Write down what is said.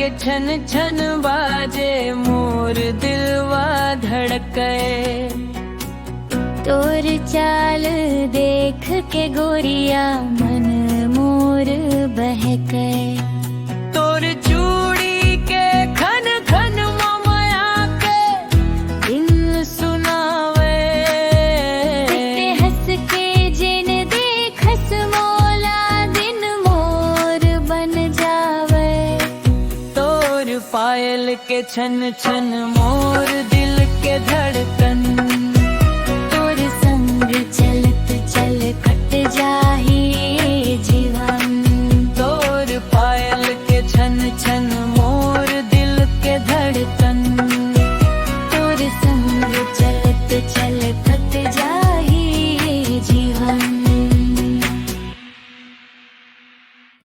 के छन छन बाजे मोर दिलवा धड़के। तोर चाल देख के गोरिया मन मोर बहके। तोर चूड़ी के खन खन ममया के दिल सुनावे। ते हंस के जिन देखस मोला दिन मोर बन जावे। तोर पायल के छन छन मोर दिल के धड़कन। तोर संग चलत चल कट जाही जीवन। तोर पायल के छन छन मोर दिल के धड़कन। तोर संग चल